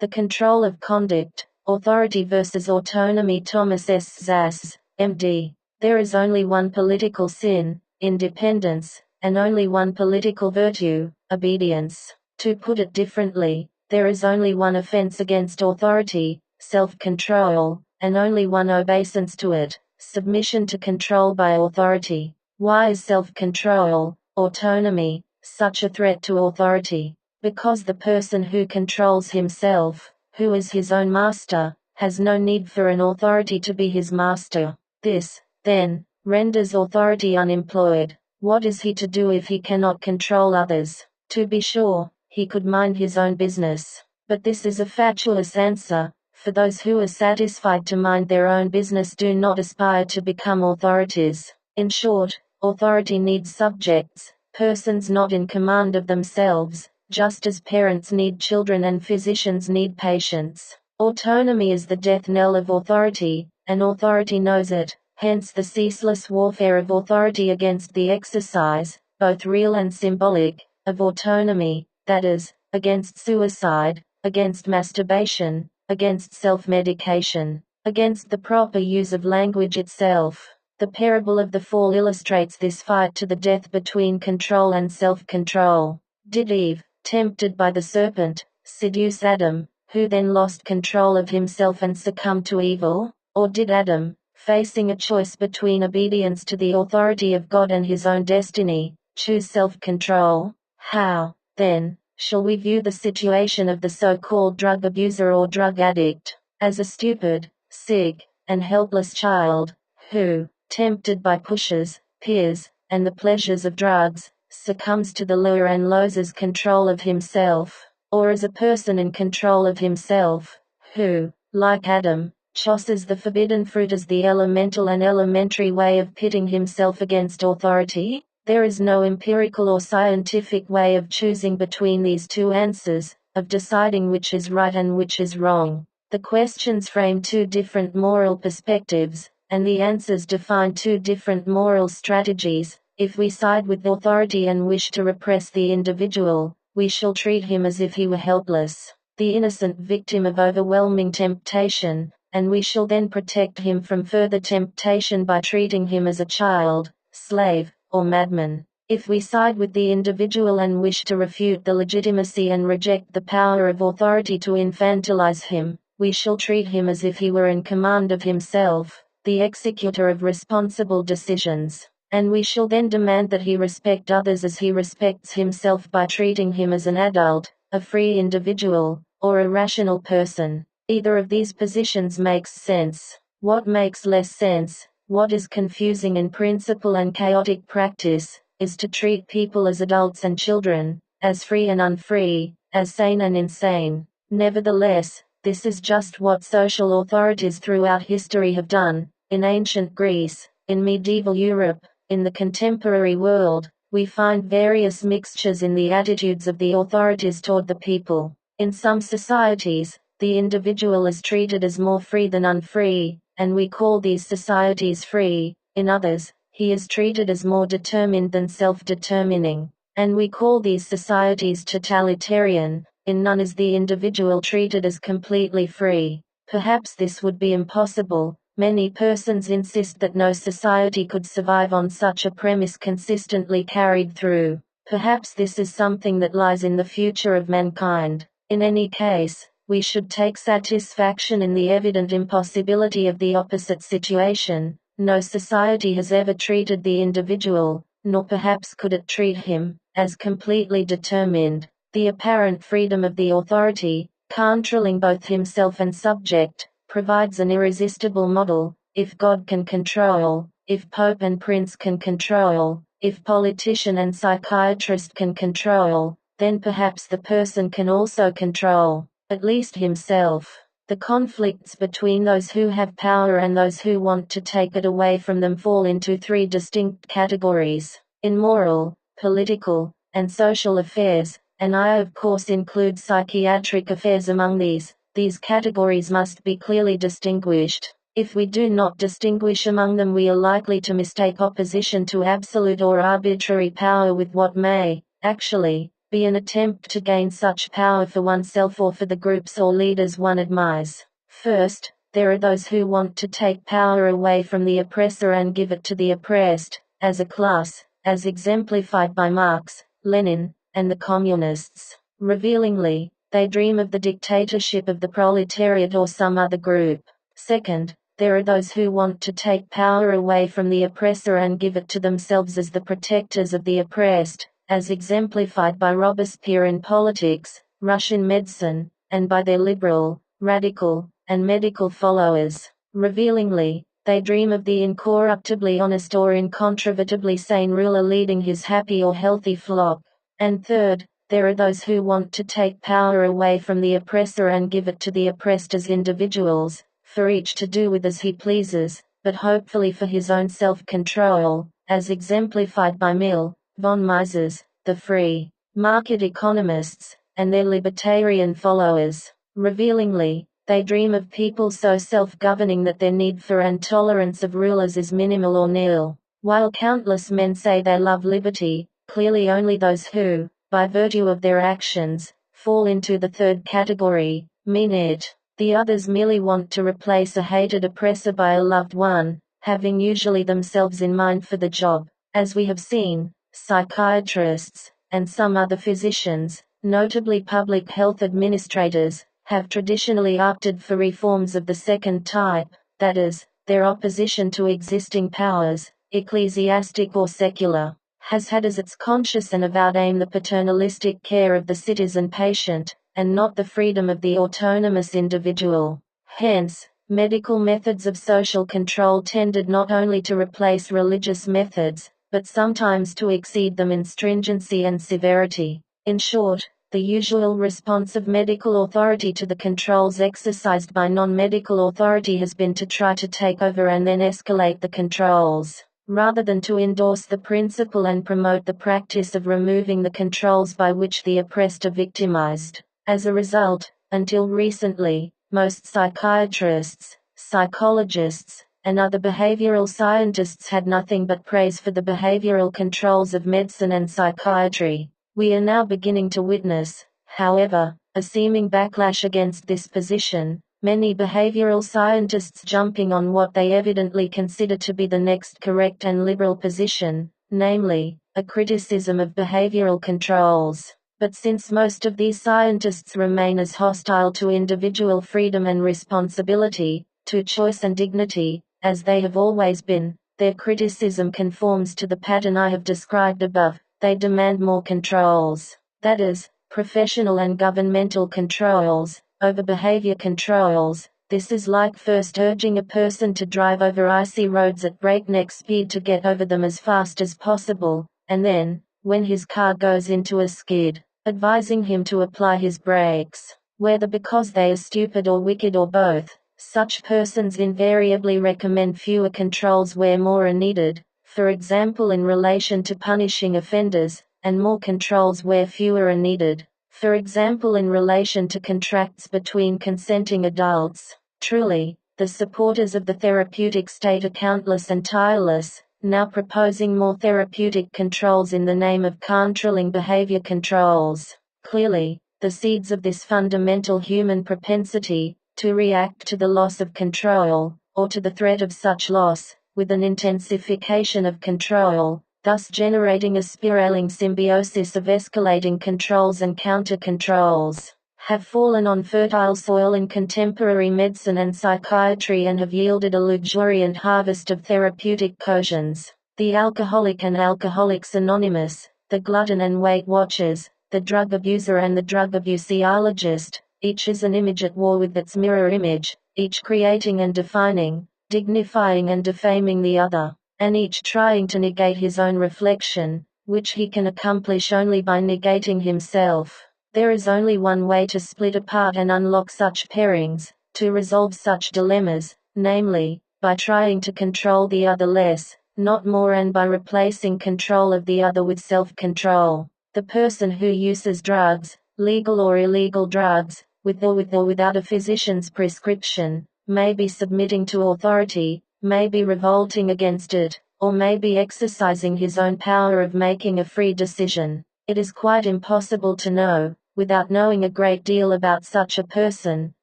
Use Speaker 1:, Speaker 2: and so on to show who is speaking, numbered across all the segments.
Speaker 1: The Control of Conduct, Authority versus Autonomy. Thomas S. Szasz, M.D. There is only one political sin, independence, and only one political virtue, obedience. To put it differently, there is only one offense against authority, self-control, and only one obeisance to it, submission to control by authority. Why is self-control, autonomy, such a threat to authority? Because the person who controls himself, who is his own master, has no need for an authority to be his master. This, then, renders authority unemployed. What is he to do if he cannot control others? To be sure, he could mind his own business. But this is a fatuous answer, for those who are satisfied to mind their own business do not aspire to become authorities. In short, authority needs subjects, persons not in command of themselves, just as parents need children and physicians need patients. Autonomy is the death knell of authority, and authority knows it, hence the ceaseless warfare of authority against the exercise, both real and symbolic, of autonomy, that is, against suicide, against masturbation, against self-medication, against the proper use of language itself. The parable of the fall illustrates this fight to the death between control and self-control. Did Eve, tempted by the serpent, seduce Adam, who then lost control of himself and succumbed to evil? Or did Adam, facing a choice between obedience to the authority of God and his own destiny, choose self-control? How, then, shall we view the situation of the so-called drug abuser or drug addict? As a stupid, sick, and helpless child, who, tempted by pushes, peers, and the pleasures of drugs, succumbs to the lure and loses control of himself? Or as a person in control of himself, who, like Adam, chooses the forbidden fruit as the elemental and elementary way of pitting himself against authority? There is no empirical or scientific way of choosing between these two answers, of deciding which is right and which is wrong. The questions frame two different moral perspectives, and the answers define two different moral strategies. If we side with authority and wish to repress the individual, we shall treat him as if he were helpless, the innocent victim of overwhelming temptation, and we shall then protect him from further temptation by treating him as a child, slave, or madman. If we side with the individual and wish to refute the legitimacy and reject the power of authority to infantilize him, we shall treat him as if he were in command of himself, the executor of responsible decisions. And we shall then demand that he respect others as he respects himself by treating him as an adult, a free individual, or a rational person. Either of these positions makes sense. What makes less sense, what is confusing in principle and chaotic practice, is to treat people as adults and children, as free and unfree, as sane and insane. Nevertheless, this is just what social authorities throughout history have done. In ancient Greece, in medieval Europe, in the contemporary world, we find various mixtures in the attitudes of the authorities toward the people. In some societies, the individual is treated as more free than unfree, and we call these societies free. In others, he is treated as more determined than self-determining, and we call these societies totalitarian. In none is the individual treated as completely free. Perhaps this would be impossible. Many persons insist that no society could survive on such a premise consistently carried through. Perhaps this is something that lies in the future of mankind. In any case, we should take satisfaction in the evident impossibility of the opposite situation. No society has ever treated the individual, nor perhaps could it treat him, as completely determined. The apparent freedom of the authority, controlling both himself and subject, provides an irresistible model. If God can control, if Pope and Prince can control, if politician and psychiatrist can control, then perhaps the person can also control, at least himself. The conflicts between those who have power and those who want to take it away from them fall into three distinct categories. In moral, political, and social affairs, and I of course include psychiatric affairs among these categories must be clearly distinguished. If we do not distinguish among them, we are likely to mistake opposition to absolute or arbitrary power with what may, actually, be an attempt to gain such power for oneself or for the groups or leaders one admires. First, there are those who want to take power away from the oppressor and give it to the oppressed, as a class, as exemplified by Marx, Lenin, and the communists. Revealingly, they dream of the dictatorship of the proletariat or some other group. Second, there are those who want to take power away from the oppressor and give it to themselves as the protectors of the oppressed, as exemplified by Robespierre in politics, Russian medicine, and by their liberal, radical, and medical followers. Revealingly, they dream of the incorruptibly honest or incontrovertibly sane ruler leading his happy or healthy flock. And third, there are those who want to take power away from the oppressor and give it to the oppressed as individuals, for each to do with as he pleases, but hopefully for his own self-control, as exemplified by Mill, von Mises, the free market economists, and their libertarian followers. Revealingly, they dream of people so self-governing that their need for and tolerance of rulers is minimal or nil. While countless men say they love liberty, clearly only those who, by virtue of their actions, fall into the third category, mean it. The others merely want to replace a hated oppressor by a loved one, having usually themselves in mind for the job. As we have seen, psychiatrists, and some other physicians, notably public health administrators, have traditionally opted for reforms of the second type, that is, their opposition to existing powers, ecclesiastic or secular, has had as its conscious and avowed aim the paternalistic care of the citizen patient, and not the freedom of the autonomous individual. Hence, medical methods of social control tended not only to replace religious methods, but sometimes to exceed them in stringency and severity. In short, the usual response of medical authority to the controls exercised by non-medical authority has been to try to take over and then escalate the controls, rather than to endorse the principle and promote the practice of removing the controls by which the oppressed are victimized. As a result, until recently, most psychiatrists, psychologists, and other behavioral scientists had nothing but praise for the behavioral controls of medicine and psychiatry. We are now beginning to witness, however, a seeming backlash against this position, many behavioral scientists jumping on what they evidently consider to be the next correct and liberal position, namely, a criticism of behavioral controls. But since most of these scientists remain as hostile to individual freedom and responsibility, to choice and dignity, as they have always been, their criticism conforms to the pattern I have described above. They demand more controls, that is, professional and governmental controls, over behavior controls. This is like first urging a person to drive over icy roads at breakneck speed to get over them as fast as possible, and then, when his car goes into a skid, advising him to apply his brakes. Whether because they are stupid or wicked or both, such persons invariably recommend fewer controls where more are needed, for example in relation to punishing offenders, and more controls where fewer are needed, for example in relation to contracts between consenting adults. Truly, the supporters of the therapeutic state are countless and tireless, now proposing more therapeutic controls in the name of controlling behavior controls. Clearly, the seeds of this fundamental human propensity, to react to the loss of control, or to the threat of such loss, with an intensification of control, thus generating a spiraling symbiosis of escalating controls and counter-controls, have fallen on fertile soil in contemporary medicine and psychiatry and have yielded a luxuriant harvest of therapeutic cautions. The alcoholic and Alcoholics Anonymous, the glutton and Weight Watchers, the drug abuser and the drug abuseologist, each is an image at war with its mirror image, each creating and defining, dignifying and defaming the other, and each trying to negate his own reflection, which he can accomplish only by negating himself. There is only one way to split apart and unlock such pairings, to resolve such dilemmas, namely, by trying to control the other less, not more, and by replacing control of the other with self-control. The person who uses drugs, legal or illegal drugs, with or without a physician's prescription, may be submitting to authority, may be revolting against it, or may be exercising his own power of making a free decision. It is quite impossible to know, without knowing a great deal about such a person,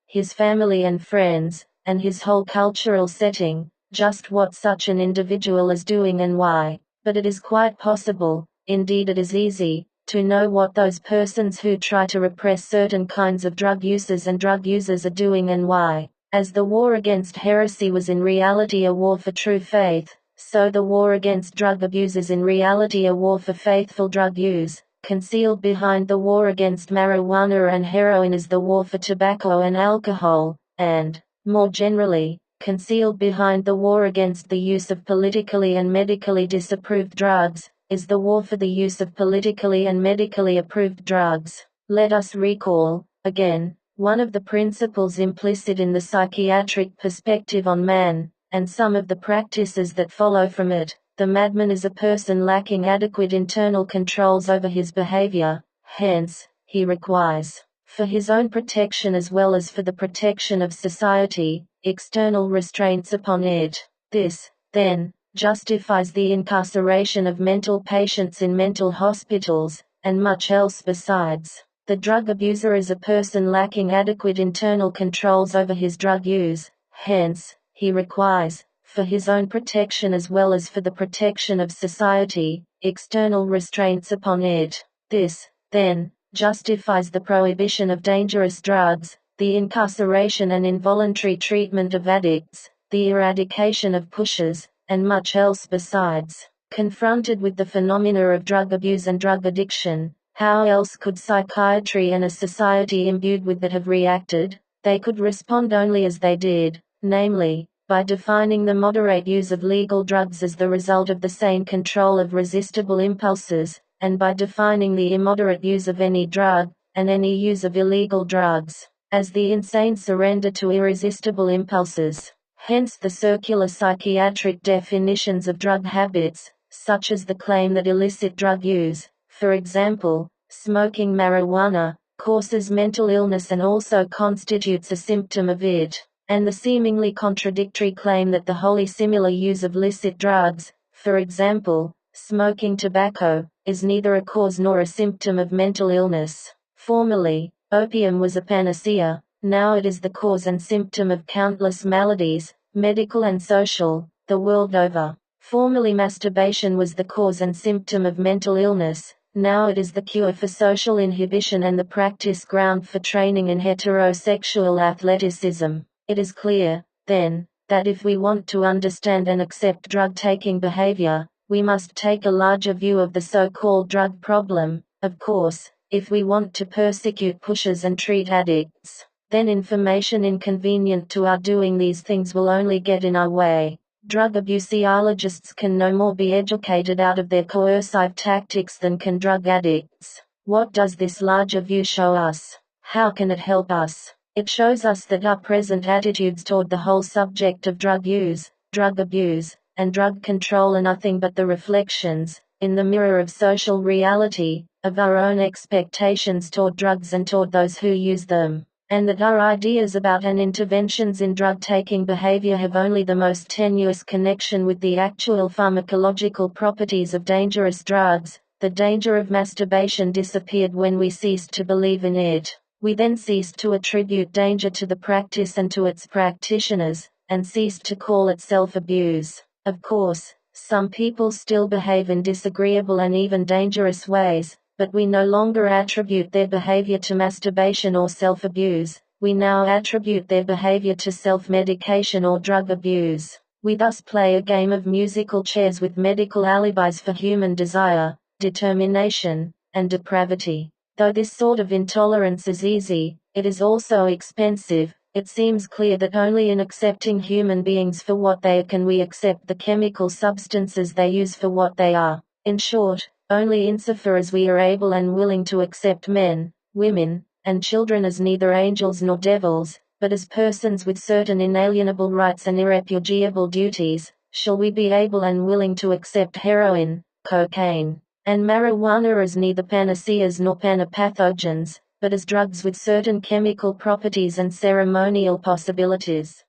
Speaker 1: his family and friends, and his whole cultural setting, just what such an individual is doing and why. But it is quite possible, indeed it is easy, to know what those persons who try to repress certain kinds of drug users and drug users are doing and why. As the war against heresy was in reality a war for true faith, so the war against drug abuse is in reality a war for faithful drug use. Concealed behind the war against marijuana and heroin is the war for tobacco and alcohol, and, more generally, concealed behind the war against the use of politically and medically disapproved drugs, is the war for the use of politically and medically approved drugs. Let us recall, again, one of the principles implicit in the psychiatric perspective on man, and some of the practices that follow from it. The madman is a person lacking adequate internal controls over his behavior, hence, he requires, for his own protection as well as for the protection of society, external restraints upon it. This, then, justifies the incarceration of mental patients in mental hospitals, and much else besides. The drug abuser is a person lacking adequate internal controls over his drug use, hence, he requires, for his own protection as well as for the protection of society, external restraints upon it. This, then, justifies the prohibition of dangerous drugs, the incarceration and involuntary treatment of addicts, the eradication of pushers, and much else besides. Confronted with the phenomena of drug abuse and drug addiction, how else could psychiatry and a society imbued with it have reacted? They could respond only as they did, namely, by defining the moderate use of legal drugs as the result of the sane control of resistible impulses, and by defining the immoderate use of any drug, and any use of illegal drugs, as the insane surrender to irresistible impulses. Hence the circular psychiatric definitions of drug habits, such as the claim that illicit drug use, for example, smoking marijuana, causes mental illness and also constitutes a symptom of it, and the seemingly contradictory claim that the wholly similar use of licit drugs, for example, smoking tobacco, is neither a cause nor a symptom of mental illness. Formerly, opium was a panacea, now it is the cause and symptom of countless maladies, medical and social, the world over. Formerly masturbation was the cause and symptom of mental illness, now it is the cure for social inhibition and the practice ground for training in heterosexual athleticism. It is clear, then, that if we want to understand and accept drug-taking behavior, we must take a larger view of the so-called drug problem. Of course, if we want to persecute pushers and treat addicts, then information inconvenient to our doing these things will only get in our way. Drug abuseologists can no more be educated out of their coercive tactics than can drug addicts. What does this larger view show us? How can it help us? It shows us that our present attitudes toward the whole subject of drug use, drug abuse, and drug control are nothing but the reflections, in the mirror of social reality, of our own expectations toward drugs and toward those who use them, and that our ideas about and interventions in drug-taking behavior have only the most tenuous connection with the actual pharmacological properties of dangerous drugs. The danger of masturbation disappeared when we ceased to believe in it. We then ceased to attribute danger to the practice and to its practitioners, and ceased to call it self-abuse. Of course, some people still behave in disagreeable and even dangerous ways, but we no longer attribute their behavior to masturbation or self-abuse. We now attribute their behavior to self-medication or drug abuse. We thus play a game of musical chairs with medical alibis for human desire, determination, and depravity. Though this sort of intolerance is easy, it is also expensive. It seems clear that only in accepting human beings for what they are can we accept the chemical substances they use for what they are. In short, only insofar as we are able and willing to accept men, women, and children as neither angels nor devils, but as persons with certain inalienable rights and irrepudiable duties, shall we be able and willing to accept heroin, cocaine, and marijuana as neither panaceas nor panapathogens, but as drugs with certain chemical properties and ceremonial possibilities.